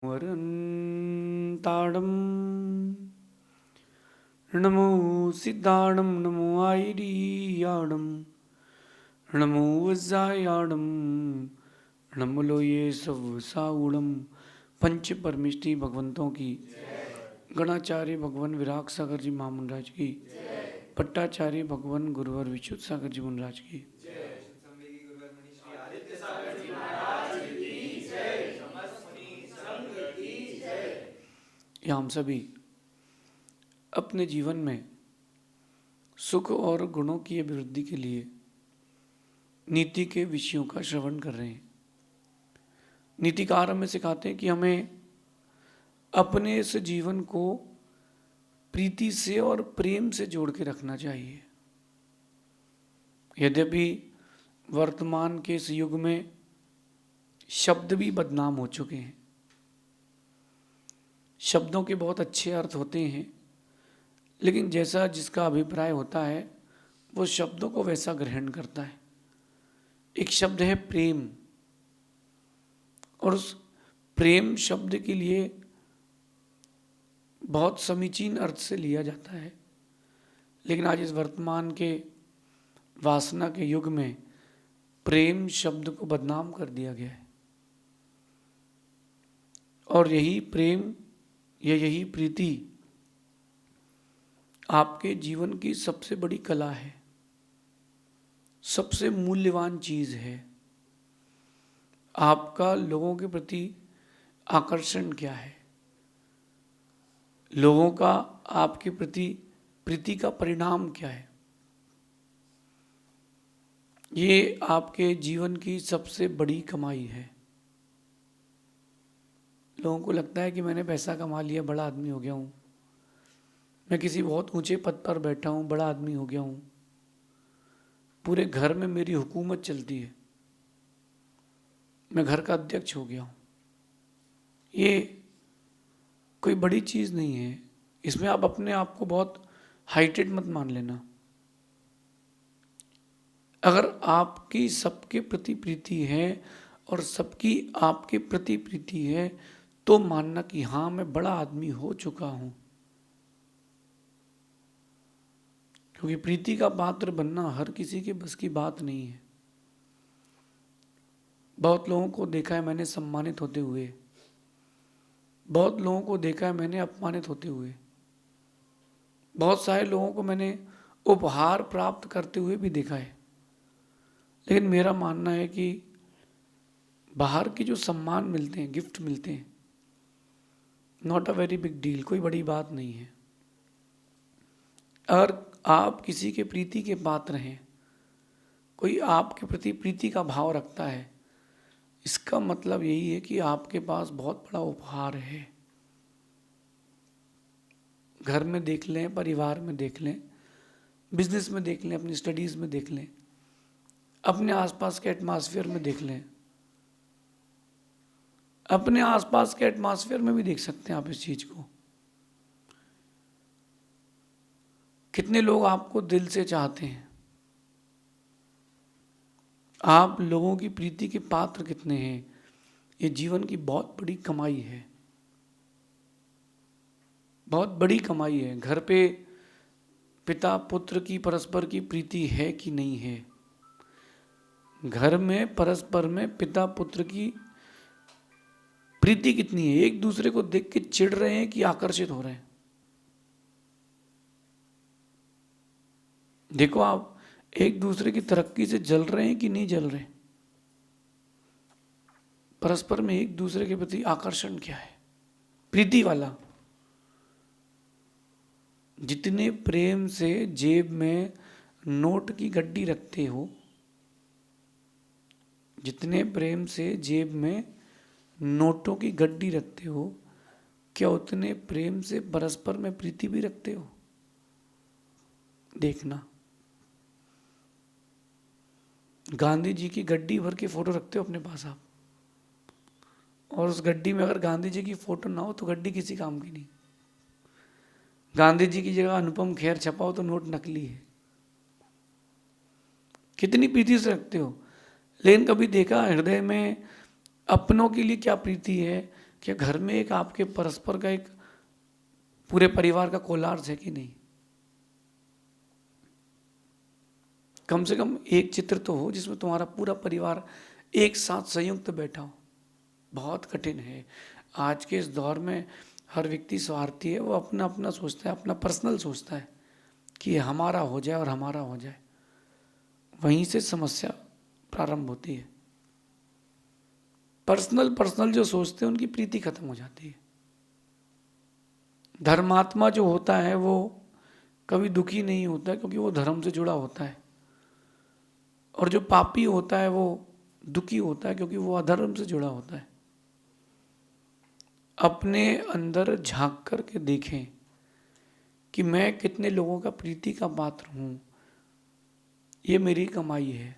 वरन्ताडं नमो सिद्धाडं नमो आयरियाडं नमो वज्रायाडं नमो लोये सब साउडम। पंच परमिष्टि भगवंतों की, गणाचार्य भगवान विराग सागर जी महामंडराज की, पट्टाचार्य भगवान गुरुवर विशुद्ध सागर जी महाराज की, या हम सभी अपने जीवन में सुख और गुणों की अभिवृद्धि के लिए नीति के विषयों का श्रवण कर रहे हैं। नीतिकार हमें सिखाते हैं कि हमें अपने इस जीवन को प्रीति से और प्रेम से जोड़ के रखना चाहिए। यद्यपि वर्तमान के इस युग में शब्द भी बदनाम हो चुके हैं। शब्दों के बहुत अच्छे अर्थ होते हैं, लेकिन जैसा जिसका अभिप्राय होता है वो शब्दों को वैसा ग्रहण करता है। एक शब्द है प्रेम, और उस प्रेम शब्द के लिए बहुत समीचीन अर्थ से लिया जाता है, लेकिन आज इस वर्तमान के वासना के युग में प्रेम शब्द को बदनाम कर दिया गया है। और यही प्रेम या यही प्रीति आपके जीवन की सबसे बड़ी कला है, सबसे मूल्यवान चीज है। आपका लोगों के प्रति आकर्षण क्या है, लोगों का आपके प्रति प्रीति का परिणाम क्या है, ये आपके जीवन की सबसे बड़ी कमाई है। लोगों को लगता है कि मैंने पैसा कमा लिया, बड़ा आदमी हो गया हूँ, मैं किसी बहुत ऊंचे पद पर बैठा हूँ, बड़ा आदमी हो गया हूँ, पूरे घर में मेरी हुकूमत चलती है, मैं घर का अध्यक्ष हो गया हूँ। ये कोई बड़ी चीज़ नहीं है। इसमें आप अपने आप को बहुत हाइटेड मत मान लेना। अगर आपकी सबके प्रति प्रीति है और सबकी आपके प्रति प्रीति है तो मानना कि हाँ मैं बड़ा आदमी हो चुका हूं, क्योंकि प्रीति का पात्र बनना हर किसी के बस की बात नहीं है। बहुत लोगों को देखा है मैंने सम्मानित होते हुए, बहुत लोगों को देखा है मैंने अपमानित होते हुए, बहुत सारे लोगों को मैंने उपहार प्राप्त करते हुए भी देखा है। लेकिन मेरा मानना है कि बाहर के जो सम्मान मिलते हैं, गिफ्ट मिलते हैं, not a very big deal, कोई बड़ी बात नहीं है। अगर आप किसी के प्रीति के पात्र हैं, कोई आपके प्रति प्रीति का भाव रखता है, इसका मतलब यही है कि आपके पास बहुत बड़ा उपहार है। घर में देख लें, परिवार में देख लें, बिजनेस में देख लें, अपनी स्टडीज़ में देख लें, अपने आसपास के एटमॉस्फेयर में देख लें, अपने आसपास के एटमॉस्फेयर में भी देख सकते हैं आप इस चीज को। कितने लोग आपको दिल से चाहते हैं, आप लोगों की प्रीति के पात्र कितने हैं, ये जीवन की बहुत बड़ी कमाई है, बहुत बड़ी कमाई है। घर पे पिता पुत्र की परस्पर की प्रीति है कि नहीं है, घर में परस्पर में पिता पुत्र की प्रीति कितनी है, एक दूसरे को देख के चिढ़ रहे हैं कि आकर्षित हो रहे हैं। देखो आप एक दूसरे की तरक्की से जल रहे हैं कि नहीं जल रहे, परस्पर में एक दूसरे के प्रति आकर्षण क्या है, प्रीति वाला। जितने प्रेम से जेब में नोट की गड्डी रखते हो, जितने प्रेम से जेब में नोटों की गड्डी रखते हो, क्या उतने प्रेम से परस्पर में प्रीति भी रखते हो? देखना, गांधी जी की गड्डी भर के फोटो रखते हो अपने पास आप, और उस गड्डी में अगर गांधी जी की फोटो ना हो तो गड्डी किसी काम की नहीं। गांधी जी की जगह अनुपम खेर छपा हो तो नोट नकली है। कितनी प्रीति से रखते हो, लेकिन कभी देखा हृदय में अपनों के लिए क्या प्रीति है क्या घर में एक आपके परस्पर का एक पूरे परिवार का कोलार्स है कि नहीं? कम से कम एक चित्र तो हो जिसमें तुम्हारा पूरा परिवार एक साथ संयुक्त बैठा हो। बहुत कठिन है आज के इस दौर में। हर व्यक्ति स्वार्थी है, वो अपना अपना सोचता है, अपना पर्सनल सोचता है कि ये हमारा हो जाए और हमारा हो जाए। वहीं से समस्या प्रारंभ होती है। पर्सनल पर्सनल जो सोचते हैं उनकी प्रीति खत्म हो जाती है। धर्मात्मा जो होता है वो कभी दुखी नहीं होता है, क्योंकि वो धर्म से जुड़ा होता है। और जो पापी होता है वो दुखी होता है, क्योंकि वो अधर्म से जुड़ा होता है। अपने अंदर झांक करके देखें कि मैं कितने लोगों का प्रीति का पात्र हूं। ये मेरी कमाई है,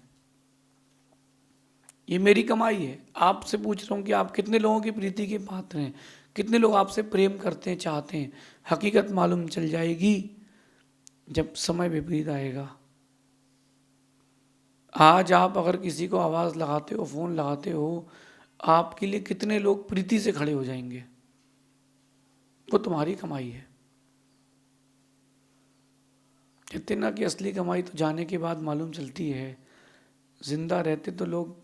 ये मेरी कमाई है। आपसे पूछ रहा हूं कि आप कितने लोगों की प्रीति के पात्र हैं, कितने लोग आपसे प्रेम करते हैं, चाहते हैं। हकीकत मालूम चल जाएगी जब समय विपरीत आएगा। आज आप अगर किसी को आवाज लगाते हो, फोन लगाते हो, आपके लिए कितने लोग प्रीति से खड़े हो जाएंगे। वो तुम्हारी कमाई है। कहते ना कि असली कमाई तो जाने के बाद मालूम चलती है। जिंदा रहते तो लोग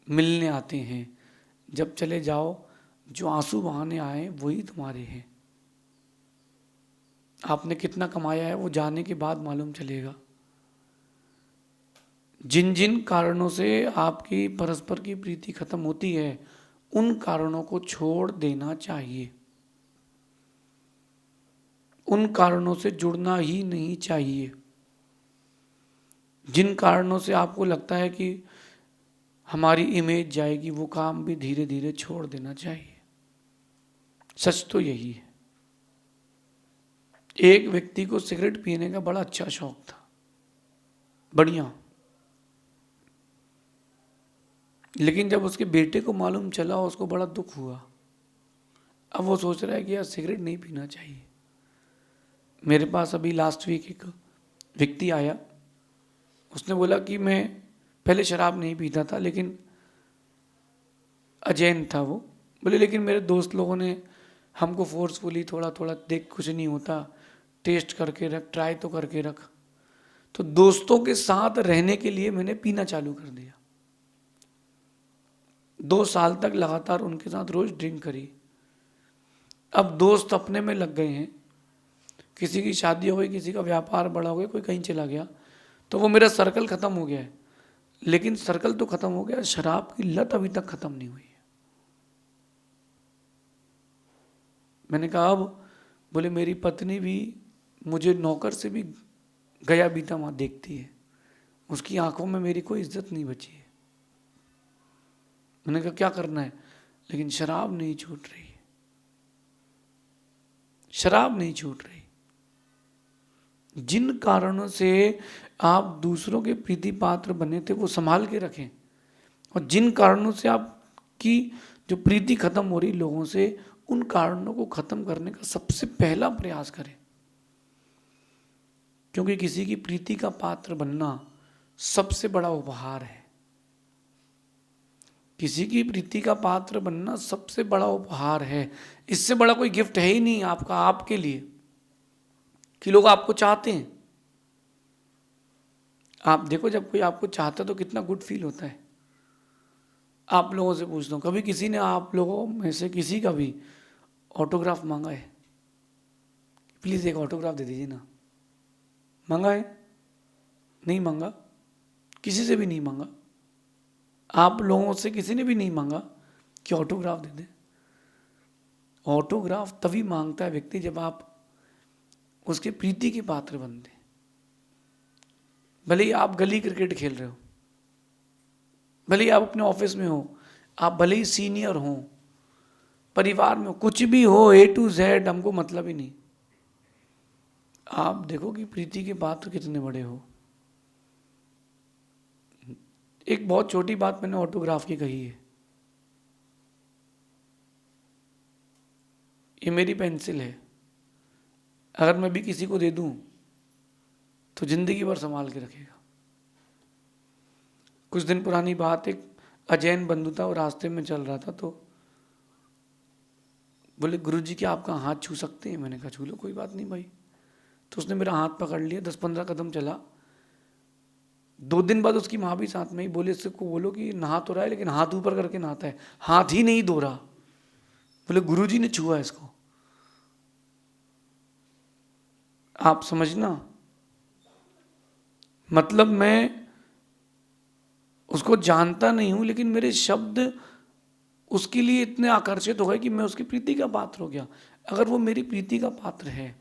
मिलने आते हैं, जब चले जाओ जो आंसू बहाने आए वही तुम्हारे हैं। आपने कितना कमाया है वो जाने के बाद मालूम चलेगा। जिन जिन कारणों से आपकी परस्पर की प्रीति खत्म होती है, उन कारणों को छोड़ देना चाहिए। उन कारणों से जुड़ना ही नहीं चाहिए। जिन कारणों से आपको लगता है कि हमारी इमेज जाएगी, वो काम भी धीरे धीरे छोड़ देना चाहिए। सच तो यही है। एक व्यक्ति को सिगरेट पीने का बड़ा अच्छा शौक था, बढ़िया। लेकिन जब उसके बेटे को मालूम चला, उसको बड़ा दुख हुआ। अब वो सोच रहा है कि यार सिगरेट नहीं पीना चाहिए। मेरे पास अभी लास्ट वीक एक व्यक्ति आया, उसने बोला कि मैं पहले शराब नहीं पीता था, लेकिन अजैन था वो। बोले लेकिन मेरे दोस्त लोगों ने हमको फोर्सफुली थोड़ा थोड़ा, देख कुछ नहीं होता, टेस्ट करके रख, ट्राई तो करके रख। तो दोस्तों के साथ रहने के लिए मैंने पीना चालू कर दिया। 2 साल तक लगातार उनके साथ रोज ड्रिंक करी। अब दोस्त अपने में लग गए हैं, किसी की शादी हो गई, किसी का व्यापार बड़ा हो गया, कोई कहीं चला गया, तो वो मेरा सर्कल खत्म हो गया है। लेकिन सर्कल तो खत्म हो गया, शराब की लत अभी तक खत्म नहीं हुई है। मैंने कहा अब, बोले मेरी पत्नी भी मुझे नौकर से भी गया बीता वहां देखती है, उसकी आंखों में मेरी कोई इज्जत नहीं बची है। मैंने कहा क्या करना है, लेकिन शराब नहीं छूट रही, शराब नहीं छूट रही। जिन कारणों से आप दूसरों के प्रीति पात्र बने थे वो संभाल के रखें, और जिन कारणों से आपकी जो प्रीति खत्म हो रही लोगों से, उन कारणों को खत्म करने का सबसे पहला प्रयास करें। क्योंकि किसी की प्रीति का पात्र बनना सबसे बड़ा उपहार है। किसी की प्रीति का पात्र बनना सबसे बड़ा उपहार है। इससे बड़ा कोई गिफ्ट है ही नहीं आपका, आपके लिए, कि लोग आपको चाहते हैं। आप देखो जब कोई आपको चाहता है तो कितना गुड फील होता है। आप लोगों से पूछता हूँ, कभी किसी ने आप लोगों में से किसी का भी ऑटोग्राफ मांगा है? प्लीज एक ऑटोग्राफ दे दीजिए ना। मांगा है? नहीं मांगा, किसी से भी नहीं मांगा। आप लोगों से किसी ने भी नहीं मांगा कि ऑटोग्राफ दे दे। ऑटोग्राफ तभी मांगता है व्यक्ति जब आप उसके प्रीति के पात्र बनते। भले ही आप गली क्रिकेट खेल रहे हो, भले ही आप अपने ऑफिस में हो, आप भले ही सीनियर हो, परिवार में हो, कुछ भी हो, A to Z हमको मतलब ही नहीं। आप देखो कि प्रीति के पात्र कितने बड़े हो। एक बहुत छोटी बात मैंने ऑटोग्राफ की कही है। ये मेरी पेंसिल है, अगर मैं भी किसी को दे दूं तो जिंदगी भर संभाल के रखेगा। कुछ दिन पुरानी बात, एक अजैन बंधु था, वो रास्ते में चल रहा था, तो बोले गुरुजी क्या आपका हाथ छू सकते हैं? मैंने कहा छू लो, कोई बात नहीं भाई। तो उसने मेरा हाथ पकड़ लिया, 10-15 कदम चला। 2 दिन बाद उसकी माँ भी साथ में ही, बोले इससे को बोलो कि नहा तो रहा है लेकिन हाथ ऊपर करके नहाता है, हाथ ही नहीं धो रहा। बोले गुरुजी ने छुआ इसको। आप समझना, मतलब मैं उसको जानता नहीं हूं लेकिन मेरे शब्द उसके लिए इतने आकर्षित हो गए कि मैं उसकी प्रीति का पात्र हो गया। अगर वो मेरी प्रीति का पात्र है,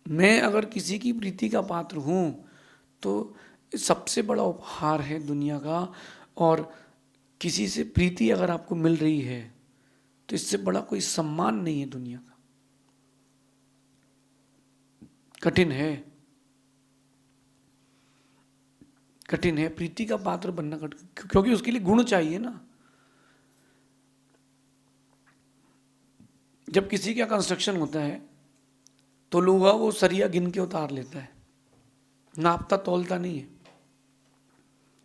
मैं अगर किसी की प्रीति का पात्र हूं, तो सबसे बड़ा उपहार है दुनिया का। और किसी से प्रीति अगर आपको मिल रही है तो इससे बड़ा कोई सम्मान नहीं है दुनिया का। कठिन है, कठिन है प्रीति का पात्र बनना कठिन, क्योंकि उसके लिए गुण चाहिए ना। जब किसी का कंस्ट्रक्शन होता है तो लोहा वो सरिया गिन के उतार लेता है, नापता तोलता नहीं है।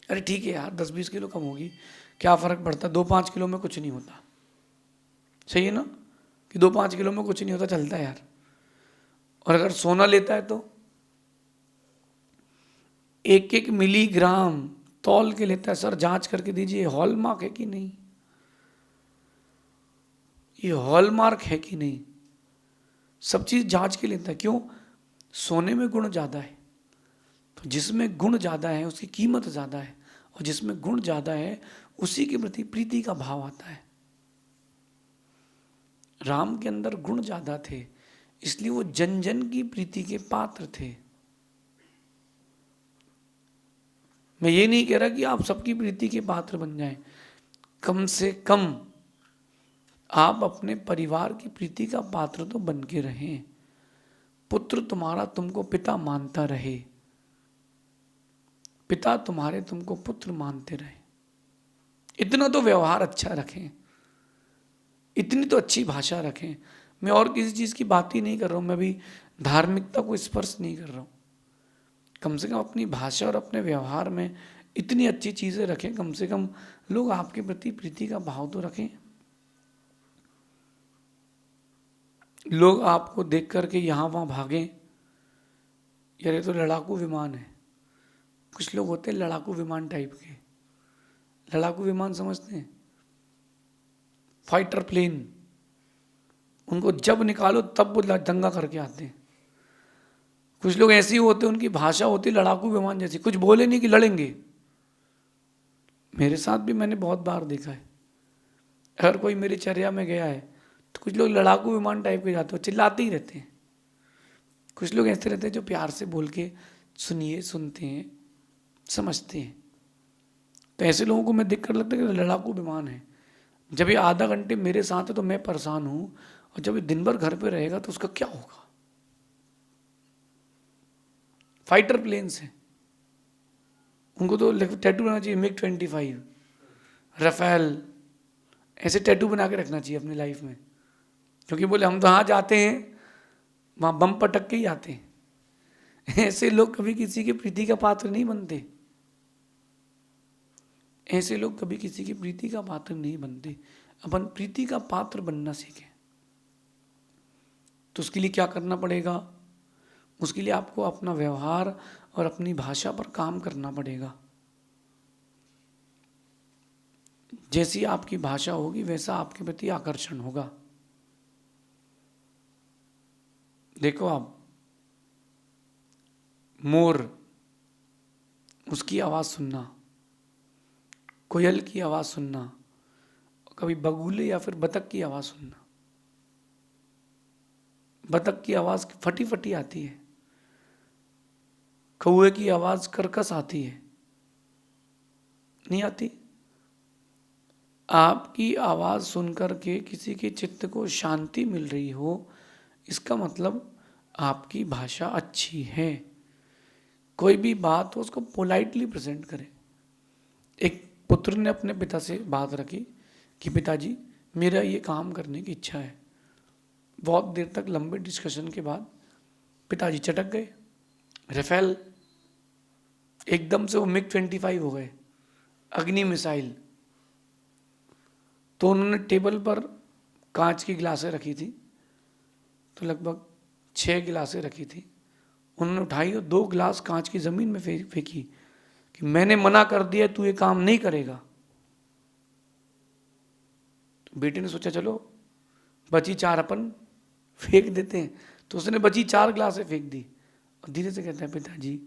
अरे ठीक है यार, 10-20 किलो कम होगी, क्या फर्क पड़ता, 2-5 किलो में कुछ नहीं होता। सही है ना कि 2-5 किलो में कुछ नहीं होता, चलता है यार। और अगर सोना लेता है तो 1-1 मिलीग्राम तौल के लेता है। सर जांच करके दीजिए हॉलमार्क है कि नहीं, ये हॉलमार्क है कि नहीं, सब चीज जांच के लेता है। क्यों? सोने में गुण ज्यादा है, तो जिसमें गुण ज्यादा है उसकी कीमत ज्यादा है, और जिसमें गुण ज्यादा है उसी के प्रति प्रीति का भाव आता है। राम के अंदर गुण ज्यादा थे, इसलिए वो जन जन की प्रीति के पात्र थे। मैं ये नहीं कह रहा कि आप सबकी प्रीति के पात्र बन जाएं, कम से कम आप अपने परिवार की प्रीति का पात्र तो बन के रहें। पुत्र तुम्हारा तुमको पिता मानता रहे, पिता तुम्हारे तुमको पुत्र मानते रहे। इतना तो व्यवहार अच्छा रखें, इतनी तो अच्छी भाषा रखें। मैं और किसी चीज की बात ही नहीं कर रहा हूं, मैं भी धार्मिकता को स्पर्श नहीं कर रहा हूं। कम से कम अपनी भाषा और अपने व्यवहार में इतनी अच्छी चीजें रखें, कम से कम लोग आपके प्रति प्रीति का भाव तो रखें। लोग आपको देख करके यहां वहां भागें, यार ये तो लड़ाकू विमान है। कुछ लोग होते हैं लड़ाकू विमान टाइप के। लड़ाकू विमान समझते हैं? फाइटर प्लेन, उनको जब निकालो तब वो दंगा करके आते हैं। कुछ लोग ऐसे ही होते हैं, उनकी भाषा होती है लड़ाकू विमान जैसी, कुछ बोले नहीं कि लड़ेंगे। मेरे साथ भी मैंने बहुत बार देखा है। अगर कोई मेरी चर्या में गया है तो कुछ लोग लड़ाकू विमान टाइप के जाते हो, चिल्लाते ही रहते हैं। कुछ लोग ऐसे रहते हैं जो प्यार से बोल के सुनिए, सुनते हैं, समझते हैं। तो ऐसे लोगों को मैं देख कर लगता है कि लड़ाकू विमान है। जब ये आधा घंटे मेरे साथ है तो मैं परेशान हूं, और जब ये दिन भर घर पे रहेगा तो उसका क्या होगा। फाइटर प्लेन्स हैं, उनको तो टैटू बनाना चाहिए, MiG-25, राफेल, ऐसे टैटू बना के रखना चाहिए अपनी लाइफ में। क्योंकि बोले हम तो वहां जाते हैं, वहां बम पटक के ही आते हैं। ऐसे लोग कभी किसी के प्रीति का पात्र नहीं बनते। ऐसे लोग कभी किसी की प्रीति का पात्र नहीं बनते। अपन प्रीति का पात्र बनना सीखें। तो उसके लिए क्या करना पड़ेगा? उसके लिए आपको अपना व्यवहार और अपनी भाषा पर काम करना पड़ेगा। जैसी आपकी भाषा होगी वैसा आपके प्रति आकर्षण होगा। देखो आप, मोर, उसकी आवाज सुनना, कोयल की आवाज सुनना, कभी बगुले या फिर बतख की आवाज सुनना। बतख की आवाज फटी फटी आती है, कौए की आवाज कर्कश आती है, नहीं आती? आपकी आवाज सुनकर के किसी के चित्त को शांति मिल रही हो, इसका मतलब आपकी भाषा अच्छी है। कोई भी बात हो उसको पोलाइटली प्रेजेंट करें। एक पुत्र ने अपने पिता से बात रखी कि पिताजी मेरा ये काम करने की इच्छा है। बहुत देर तक लंबे डिस्कशन के बाद पिताजी चटक गए। राफेल, एकदम से वो MiG-25 हो गए, अग्नि मिसाइल। तो उन्होंने टेबल पर कांच की गिलासें रखी थी, तो लगभग 6 गिलासें रखी थी। उन्होंने उठाई और 2 गिलास कांच की ज़मीन में फेंकी कि मैंने मना कर दिया, तू ये काम नहीं करेगा। तो बेटे ने सोचा चलो बची 4 अपन फेंक देते हैं, तो उसने बची 4 गिलासें फेंक दी। और धीरे से कहता है, पिताजी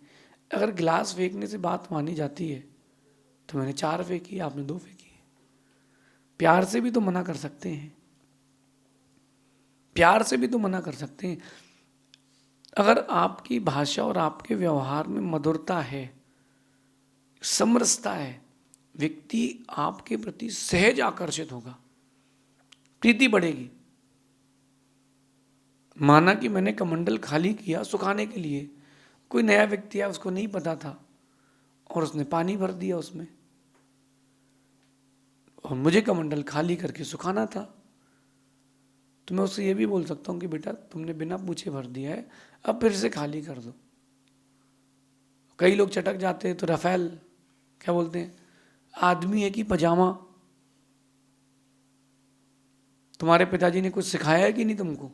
अगर गिलास फेंकने से बात मानी जाती है तो मैंने 4 फेंकी, आपने 2 फेंकी। प्यार से भी तो मना कर सकते हैं, प्यार से भी तो मना कर सकते हैं। अगर आपकी भाषा और आपके व्यवहार में मधुरता है, समरसता है, व्यक्ति आपके प्रति सहज आकर्षित होगा, प्रीति बढ़ेगी। माना कि मैंने कमंडल खाली किया सुखाने के लिए, कोई नया व्यक्ति है, उसको नहीं पता था और उसने पानी भर दिया उसमें, और मुझे कमंडल खाली करके सुखाना था, तो मैं उससे ये भी बोल सकता हूँ कि बेटा तुमने बिना पूछे भर दिया है, अब फिर से खाली कर दो। कई लोग चटक जाते हैं तो राफेल क्या बोलते हैं, आदमी है कि पजामा। तुम्हारे पिताजी ने कुछ सिखाया है कि नहीं तुमको?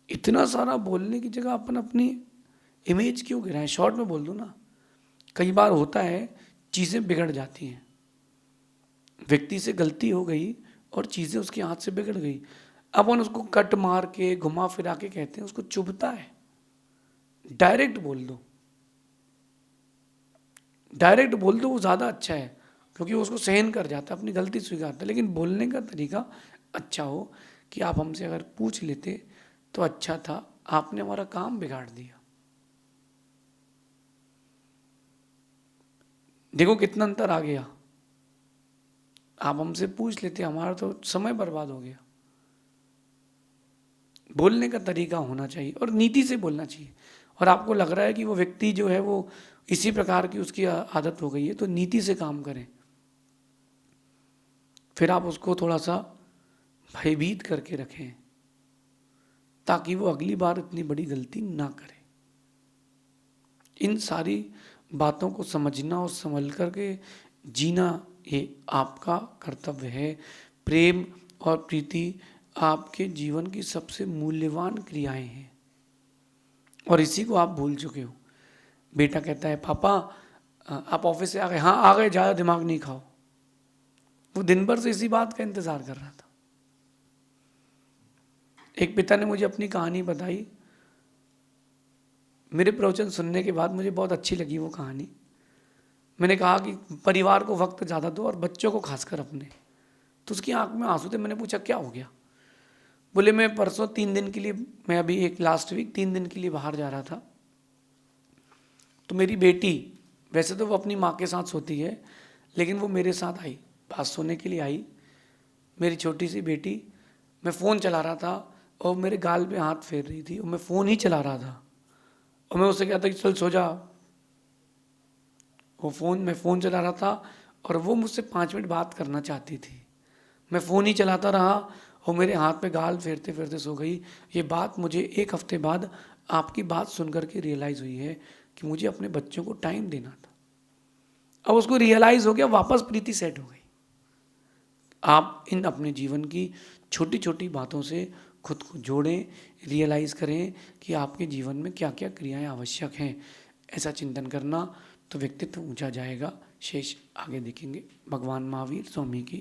इतना सारा बोलने की जगह अपन अपनी इमेज क्यों गिराएं? शॉर्ट में बोल दो ना। कई बार होता है चीज़ें बिगड़ जाती हैं, व्यक्ति से गलती हो गई और चीज़ें उसके हाथ से बिगड़ गई, अपन उसको कट मार के घुमा फिरा के कहते हैं, उसको चुभता है। डायरेक्ट बोल दो, डायरेक्ट बोल दो, वो ज़्यादा अच्छा है, क्योंकि वो उसको सहन कर जाता है, अपनी गलती स्वीकारता है। लेकिन बोलने का तरीका अच्छा हो कि आप हमसे अगर पूछ लेते तो अच्छा था, आपने हमारा काम बिगाड़ दिया। देखो कितना अंतर आ गया। आप हमसे पूछ लेते, हमारा तो समय बर्बाद हो गया। बोलने का तरीका होना चाहिए और नीति से बोलना चाहिए। और आपको लग रहा है कि वो व्यक्ति जो है वो इसी प्रकार की उसकी आदत हो गई है, तो नीति से काम करें। फिर आप उसको थोड़ा सा भयभीत करके रखें ताकि वो अगली बार इतनी बड़ी गलती ना करे। इन सारी बातों को समझना और संभल करके जीना ये आपका कर्तव्य है। प्रेम और प्रीति आपके जीवन की सबसे मूल्यवान क्रियाएं हैं और इसी को आप भूल चुके हो। बेटा कहता है, पापा आप ऑफिस से आ गए? हाँ आ गए, ज़्यादा दिमाग नहीं खाओ। वो दिन भर से इसी बात का इंतज़ार कर रहा था। एक पिता ने मुझे अपनी कहानी बताई, मेरे प्रवचन सुनने के बाद मुझे बहुत अच्छी लगी वो कहानी। मैंने कहा कि परिवार को वक्त ज़्यादा दो और बच्चों को खासकर अपने। तो उसकी आंख में आंसू थे। मैंने पूछा क्या हो गया? बोले मैं परसों 3 दिन के लिए, मैं अभी एक लास्ट वीक 3 दिन के लिए बाहर जा रहा था, तो मेरी बेटी, वैसे तो वो अपनी माँ के साथ सोती है, लेकिन वो मेरे साथ आई, पास सोने के लिए आई। मेरी छोटी सी बेटी, मैं फ़ोन चला रहा था और मेरे गाल पे हाथ फेर रही थी और मैं फ़ोन ही चला रहा था और मैं उससे कहता कि चल सो जा। मैं फ़ोन चला रहा था और वो मुझसे 5 मिनट बात करना चाहती थी। मैं फ़ोन ही चलाता रहा और मेरे हाथ पे गाल फेरते फेरते सो गई। ये बात मुझे 1 हफ्ते बाद आपकी बात सुन करके रियलाइज़ हुई है कि मुझे अपने बच्चों को टाइम देना था। अब उसको रियलाइज़ हो गया, वापस प्रीति सेट हो गई। आप इन अपने जीवन की छोटी छोटी बातों से खुद को जोड़ें, रियलाइज़ करें कि आपके जीवन में क्या क्या क्रियाएं आवश्यक हैं। ऐसा चिंतन करना तो व्यक्तित्व ऊंचा जाएगा। शेष आगे देखेंगे। भगवान महावीर स्वामी की